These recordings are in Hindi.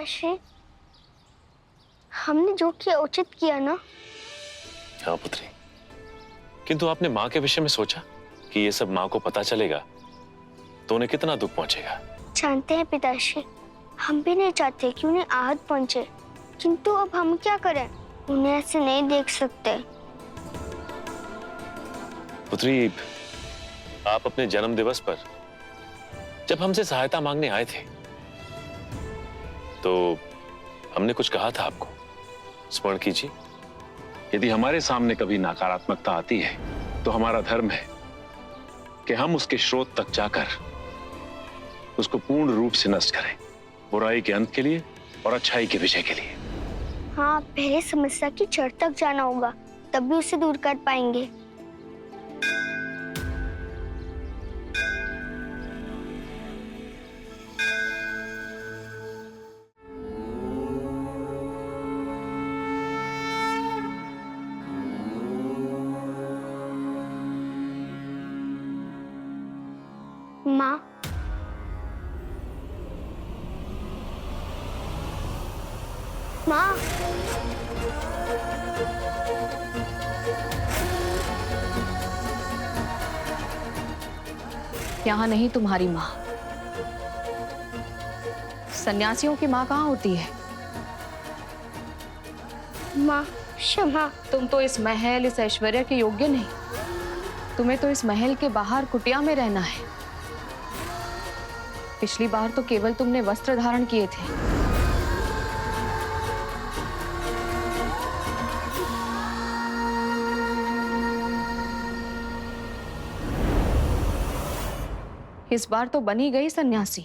पिताश्री, हमने जो किया उचित किया ना? हाँ पुत्री, किंतु आपने माँ के विषय में सोचा कि ये सब माँ को पता चलेगा तो उन्हें कितना दुख पहुंचेगा? जानते हैं पिताश्री, हम भी नहीं चाहते कि उन्हें आहत पहुंचे, किंतु अब हम क्या करें? उन्हें ऐसे नहीं देख सकते। पुत्री, आप अपने जन्म दिवस पर जब हमसे सहायता मांगने आए थे तो हमने कुछ कहा था आपको, स्मरण कीजिए। यदि हमारे सामने कभी नकारात्मकता आती है तो हमारा धर्म है कि हम उसके स्रोत तक जाकर उसको पूर्ण रूप से नष्ट करें, बुराई के अंत के लिए और अच्छाई के विजय के लिए। हाँ, पहले समस्या की जड़ तक जाना होगा, तब भी उसे दूर कर पाएंगे। माँ, माँ, यहाँ नहीं तुम्हारी माँ। सन्यासियों की माँ कहाँ होती है? माँ क्षमा। तुम तो इस महल, इस ऐश्वर्य के योग्य नहीं। तुम्हें तो इस महल के बाहर कुटिया में रहना है। पिछली बार तो केवल तुमने वस्त्र धारण किए थे। इस बार तो बनी गई सन्यासी,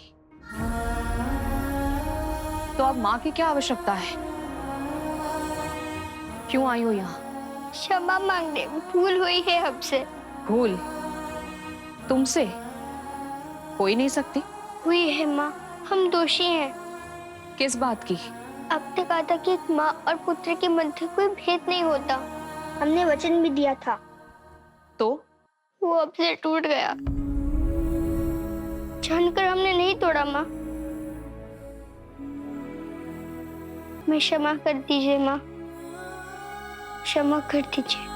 तो अब माँ की क्या आवश्यकता है? क्यों आई हो यहाँ? क्षमा मांगने भूल हुई है हमसे। भूल तुमसे हो ही नहीं सकती। हुई है माँ, हम दोषी हैं। किस बात की? आपने कहा था कि एक माँ और पुत्र के मध्य कोई भेद नहीं होता। हमने वचन भी दिया था, तो वो अब से टूट गया। जानकर हमने नहीं तोड़ा माँ। मैं क्षमा कर दीजिए माँ, क्षमा कर दीजिए।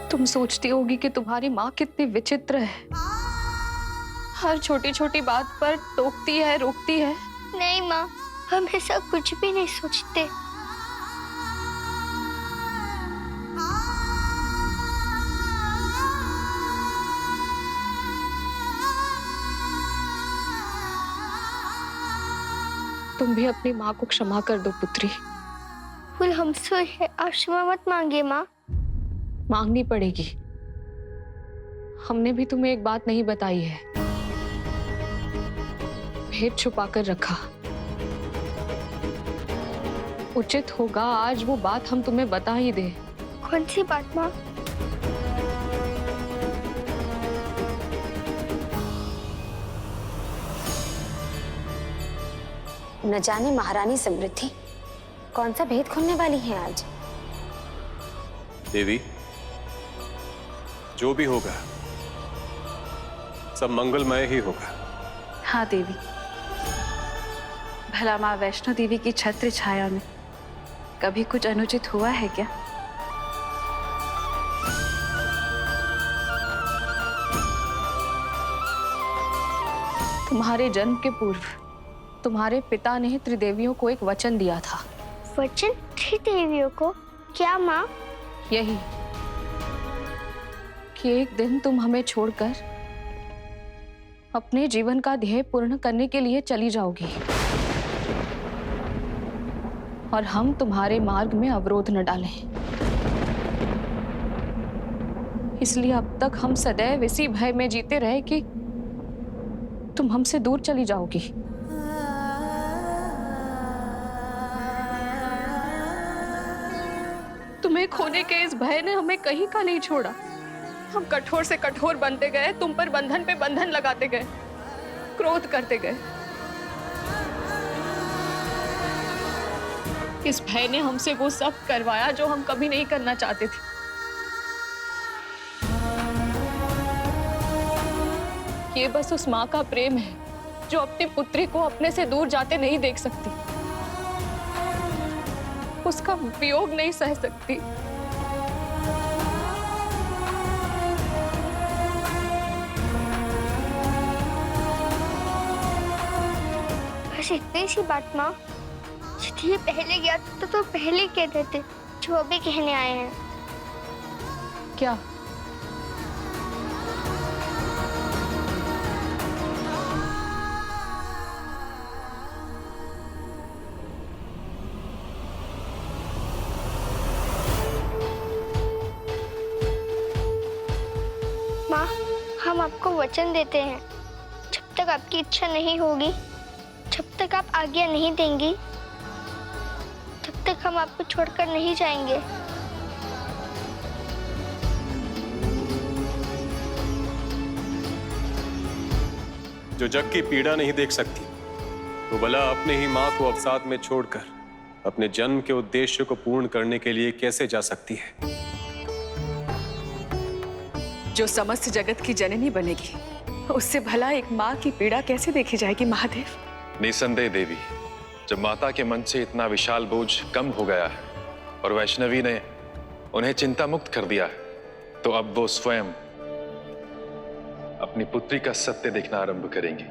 तुम सोचती होगी कि तुम्हारी माँ कितनी विचित्र है। हर छोटी छोटी बात पर टोकती है, रोकती है। नहीं माँ, हम ऐसा कुछ भी नहीं सोचते। तुम भी अपनी माँ को क्षमा कर दो पुत्री। भूल हमसे है, आप क्षमा मत मांगिए माँ। मांगनी पड़ेगी। हमने भी तुम्हें एक बात नहीं बताई है, भेद छुपाकर रखा। उचित होगा आज वो बात हम तुम्हें बता ही दे। कौन सी बात माँ? न जाने महारानी समृद्धि कौन सा भेद खोलने वाली है आज। देवी, जो भी होगा सब मंगलमय ही होगा। हाँ देवी, भला माँ वैष्णो देवी की छत्र छाया में कभी कुछ अनुचित हुआ है क्या? तुम्हारे जन्म के पूर्व तुम्हारे पिता ने त्रिदेवियों को एक वचन दिया था। वचन? त्रिदेवियों को? क्या माँ? यही कि एक दिन तुम हमें छोड़कर अपने जीवन का ध्येय पूर्ण करने के लिए चली जाओगी और हम तुम्हारे मार्ग में अवरोध न डालें। इसलिए अब तक हम सदैव इसी भय में जीते रहे कि तुम हमसे दूर चली जाओगी। तुम्हें खोने के इस भय ने हमें कहीं का नहीं छोड़ा। हम कठोर से कठोर बनते गए, तुम पर बंधन पे बंधन लगाते गए, क्रोध करते गए। इस भय ने हमसे वो सब करवाया जो हम कभी नहीं करना चाहते थे। ये बस उस माँ का प्रेम है जो अपनी पुत्री को अपने से दूर जाते नहीं देख सकती, उसका वियोग नहीं सह सकती। बस इतनी सी बात माँ। यदि ये पहले गया तो पहले कह देते जो अभी कहने आए हैं। क्या? माँ, हम आपको वचन देते हैं, जब तक आपकी इच्छा नहीं होगी, जब तक आप आज्ञा नहीं देंगी, तब तक हम आपको छोड़कर नहीं जाएंगे। जो जग की पीड़ा नहीं देख सकती, वो भला अपने ही माँ को अवसाद में छोड़कर अपने जन्म के उद्देश्य को पूर्ण करने के लिए कैसे जा सकती है? जो समस्त जगत की जननी बनेगी, उससे भला एक माँ की पीड़ा कैसे देखी जाएगी महादेव? निसंदेह देवी, जब माता के मन से इतना विशाल बोझ कम हो गया है और वैष्णवी ने उन्हें चिंता मुक्त कर दिया है, तो अब वो स्वयं अपनी पुत्री का सत्य देखना आरंभ करेंगी।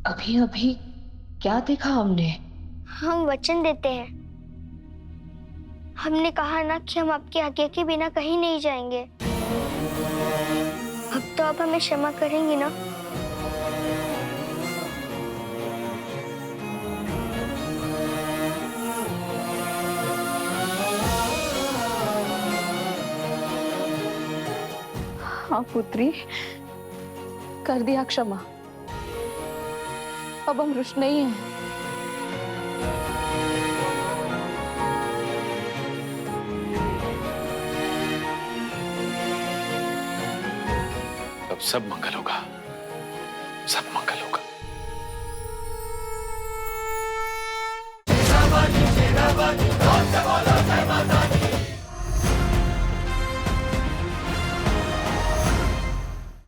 अभी अभी क्या देखा हमने? हम वचन देते हैं। हमने कहा ना कि हम आपकी आज्ञा के बिना कहीं नहीं जाएंगे। अब तो आप हमें क्षमा करेंगी ना? हाँ पुत्री, कर दिया क्षमा। अब हम रुष्ट नहीं हैं। अब सब मंगल होगा, सब मंगल होगा।